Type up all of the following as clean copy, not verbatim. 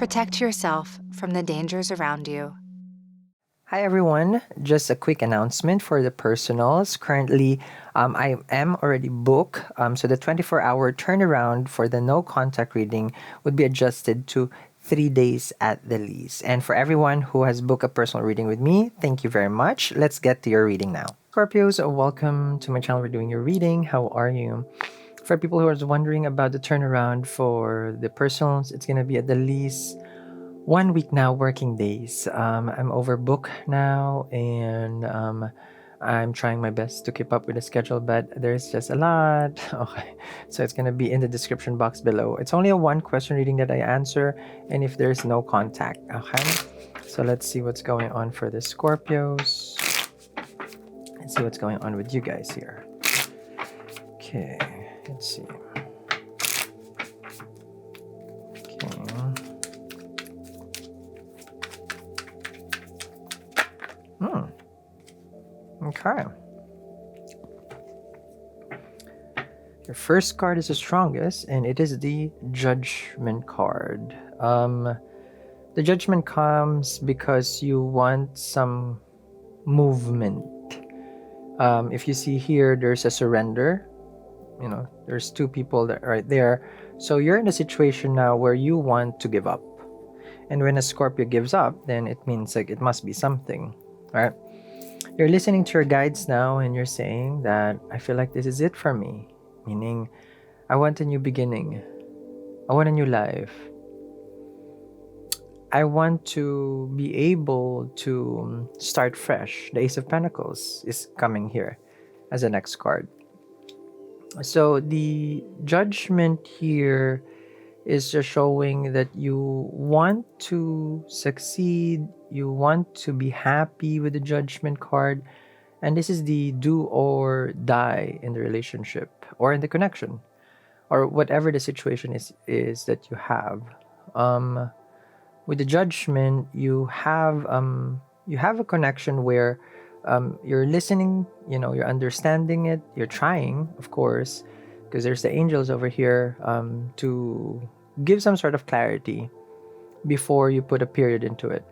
Protect yourself from the dangers around you. Hi everyone, just a quick announcement for the personals. Currently, I am already booked, so the 24-hour turnaround for the no contact reading would be adjusted to 3 days at the least. And for everyone who has booked a personal reading with me, thank you very much. Let's get to your reading now. Scorpios, welcome to my channel. We're doing your reading. How are you? For people who are wondering about the turnaround for the personals, it's gonna be at the least 1 week now, working days. I'm overbooked now, and I'm trying my best to keep up with the schedule, but there's just a lot. Okay, so it's gonna be in the description box below. It's only a one question reading that I answer, and if there's no contact. Okay, so let's see what's going on for the Scorpios. Let's see what's going on with you guys here. Okay, let's see. Okay. Okay. Your first card is the strongest, and it is the Judgment card. The Judgment comes because you want some movement. If you see here, there's a surrender. You know, there's two people that right there. So you're in a situation now where you want to give up. And when a Scorpio gives up, then it means like it must be something, right? You're listening to your guides now, and you're saying that I feel like this is it for me. Meaning, I want a new beginning. I want a new life. I want to be able to start fresh. The Ace of Pentacles is coming here as the next card. So the Judgment here is just showing that you want to succeed, you want to be happy with the Judgment card, and this is the do or die in the relationship or in the connection or whatever the situation is that you have. With the Judgment, you have a connection where you're listening, you know, you're understanding it, you're trying, of course, because there's the angels over here to give some sort of clarity before you put a period into it,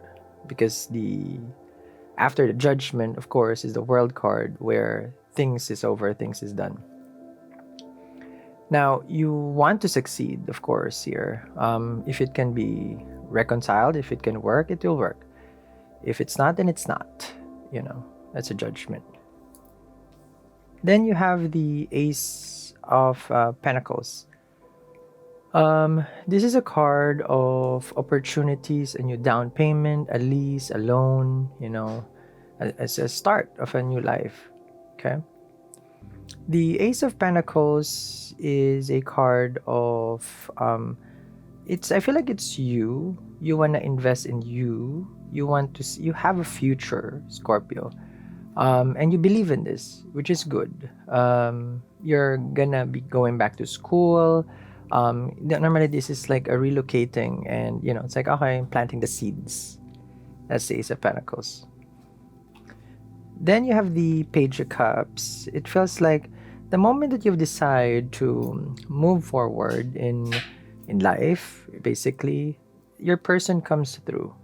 because after the Judgment, of course, is the World card where things is over, things is done. Now you want to succeed, of course, here. If it can be reconciled, if it can work, it will work. If it's not, then it's not. You know, that's a Judgment. Then you have the Ace of Pentacles. This is a card of opportunities, a new down payment, a lease, a loan, you know, as a start of a new life. Okay. The Ace of Pentacles is a card of I feel like it's you want to invest in you want to you have a future, Scorpio, and you believe in this, which is good. You're gonna be going back to school. Normally this is like a relocating, and you know, it's like, okay, I'm planting the seeds. That's the Ace of Pentacles. Then you have the Page of Cups. It feels like the moment that you decide to move forward in life, basically, your person comes through.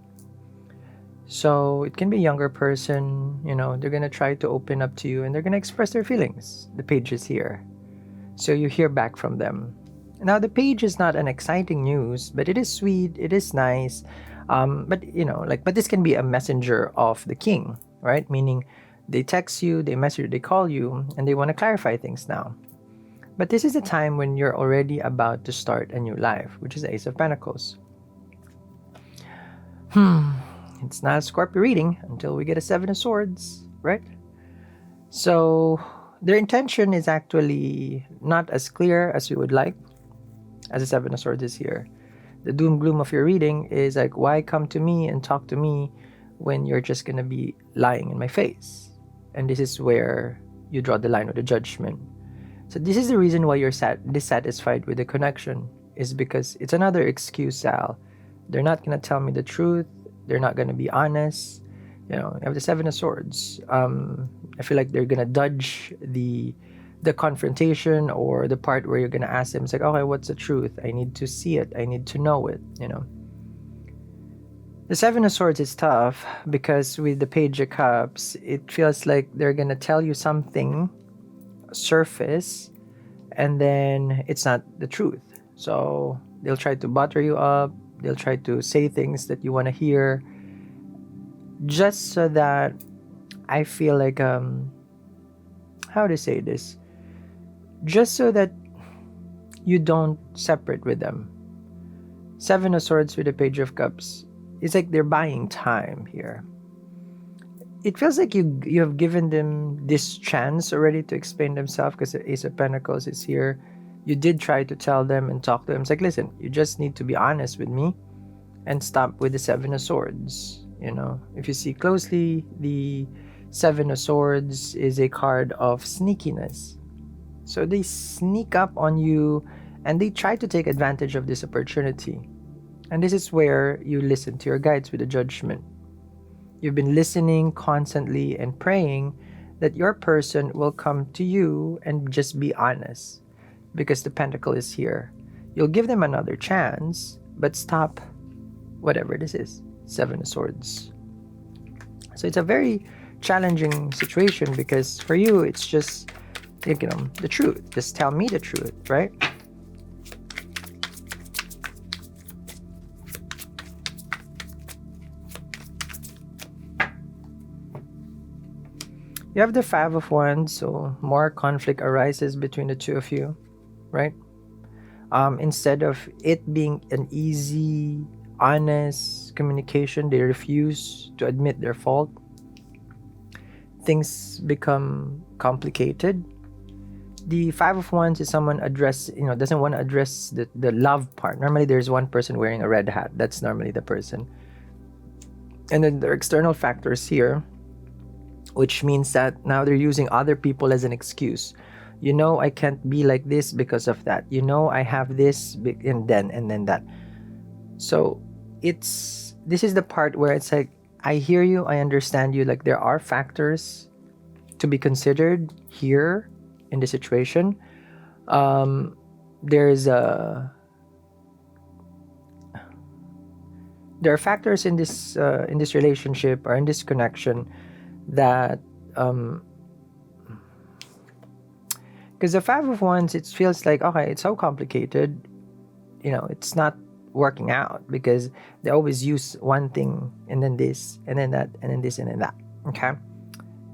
So it can be a younger person, you know, they're gonna try to open up to you and they're gonna express their feelings. The Page is here. So you hear back from them. Now the Page is not an exciting news, but it is sweet, it is nice. But you know, like, but this can be a messenger of the King, right? Meaning they text you, they message you, they call you, and they want to clarify things now. But this is the time when you're already about to start a new life, which is the Ace of Pentacles. It's not a Scorpio reading until we get a Seven of Swords, right? So their intention is actually not as clear as you would like, as the Seven of Swords is here. The doom gloom of your reading is like, why come to me and talk to me when you're just gonna be lying in my face? And this is where you draw the line with the Judgment. So this is the reason why you're dissatisfied with the connection, is because it's another excuse, Sal. They're not gonna tell me the truth. They're not gonna be honest. You know, you have the Seven of Swords. I feel like they're gonna dodge the confrontation or the part where you're gonna ask them. It's like, okay, what's the truth? I need to see it. I need to know it. You know. The Seven of Swords is tough because with the Page of Cups, it feels like they're gonna tell you something surface and then it's not the truth. So they'll try to butter you up, they'll try to say things that you want to hear just so that I feel like how to say this? Just so that you don't separate with them. Seven of Swords with the Page of Cups. It's like they're buying time here. It feels like you have given them this chance already to explain themselves because the Ace of Pentacles is here. You did try to tell them and talk to them. It's like, listen, you just need to be honest with me and stop with the Seven of Swords. You know, if you see closely, the Seven of Swords is a card of sneakiness. So they sneak up on you and they try to take advantage of this opportunity. And this is where you listen to your guides with the Judgment. You've been listening constantly and praying that your person will come to you and just be honest because the Pentacle is here. You'll give them another chance, but stop whatever this is. Seven of Swords. So it's a very challenging situation because for you, it's just, you know, the truth. Just tell me the truth, right? You have the Five of Wands, so more conflict arises between the two of you, right? Instead of it being an easy, honest communication, they refuse to admit their fault. Things become complicated. The Five of Wands is someone doesn't want to address the love part. Normally, there's one person wearing a red hat. That's normally the person. And then there are external factors here, which means that now they're using other people as an excuse. You know, I can't be like this because of that. You know, I have this and then that. So this is the part where it's like, I hear you, I understand you. Like there are factors to be considered here in the situation. There are factors in this relationship or in this connection that because the Five of Wands, it feels like, okay, it's so complicated, you know, it's not working out because they always use one thing and then this and then that and then this and then that. Okay,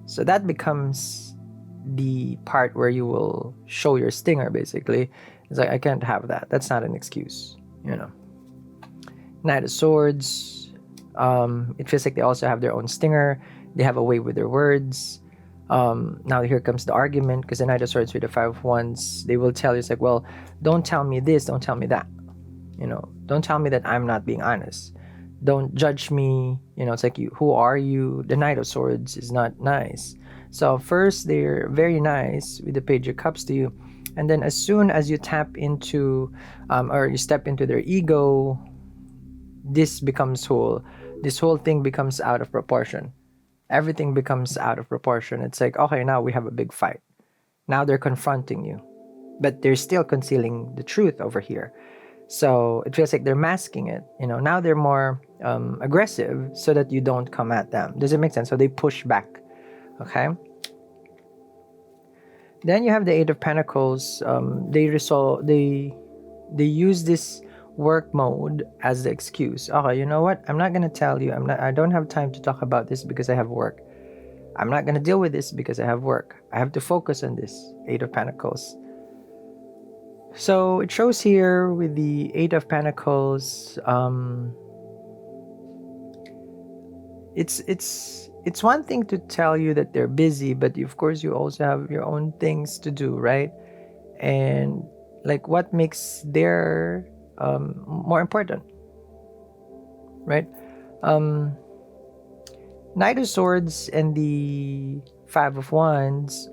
so that becomes the part where you will show your stinger. Basically, it's like, I can't have that. That's not an excuse, you know. Knight of Swords, it feels like they also have their own stinger. They have a way with their words. Now here comes the argument because the Knight of Swords with the Five of Wands, they will tell you, it's like, well, don't tell me this, don't tell me that. You know, don't tell me that I'm not being honest. Don't judge me. You know, it's like, who are you? The Knight of Swords is not nice. So first they're very nice with the Page of Cups to you. And then as soon as you tap into or you step into their ego, this whole thing becomes out of proportion. Everything becomes out of proportion. It's like, okay, now we have a big fight. Now they're confronting you, but they're still concealing the truth over here. So it feels like they're masking it. You know, now they're more aggressive so that you don't come at them. Does it make sense? So they push back. Okay. Then you have the Eight of Pentacles. They use this work mode as the excuse. Okay, you know what? I'm not gonna tell you. I don't have time to talk about this because I have work. I'm not gonna deal with this because I have work. I have to focus on this. Eight of Pentacles. So it shows here with the Eight of Pentacles. It's one thing to tell you that they're busy, but of course you also have your own things to do, right? And like, what makes their more important, right? Knight of Swords and the Five of Wands,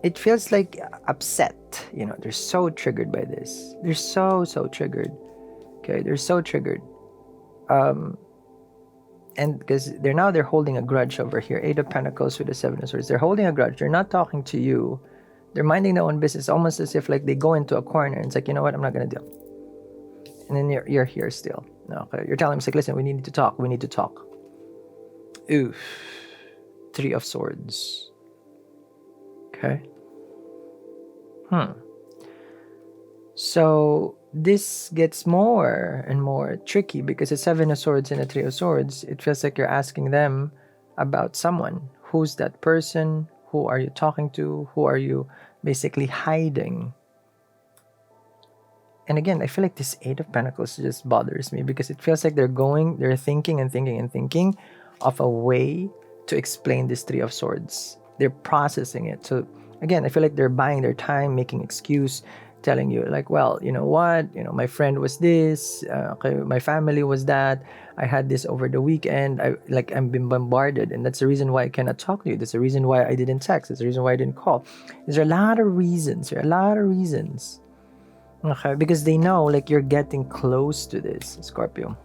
it feels like upset. You know, they're so triggered by this. They're so triggered. Okay, they're so triggered. And because they're holding a grudge over here. Eight of Pentacles with the Seven of Swords. They're holding a grudge. They're not talking to you. They're minding their own business, almost as if like they go into a corner and it's like, you know what, I'm not gonna deal. And then you're here still. Okay. You're telling me, like, listen, we need to talk. We need to talk. Oof. Three of Swords. Okay. So this gets more and more tricky because a Seven of Swords and a Three of Swords, it feels like you're asking them about someone. Who's that person? Who are you talking to? Who are you basically hiding? And again, I feel like this Eight of Pentacles just bothers me because it feels like they're thinking and thinking and thinking of a way to explain this Three of Swords. They're processing it. So again, I feel like they're buying their time, making excuse, telling you like, well, you know what, my friend was this, okay, my family was that, I had this over the weekend, I'm being bombarded, and that's the reason why I cannot talk to you. That's the reason why I didn't text. That's the reason why I didn't call. There's a lot of reasons. Okay, because they know like you're getting close to this, Scorpio.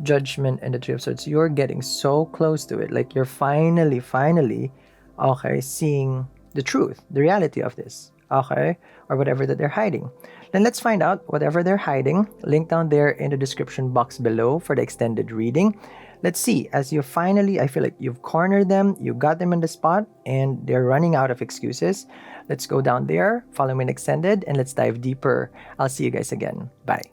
Judgment and the Three of Swords. You're getting so close to it. Like you're finally, okay, seeing the truth, the reality of this. Okay, or whatever that they're hiding. Then let's find out whatever they're hiding. Link down there in the description box below for the extended reading. Let's see, as you finally, I feel like you've cornered them, you got them in the spot, and they're running out of excuses. Let's go down there, follow me in extended, and let's dive deeper. I'll see you guys again. Bye.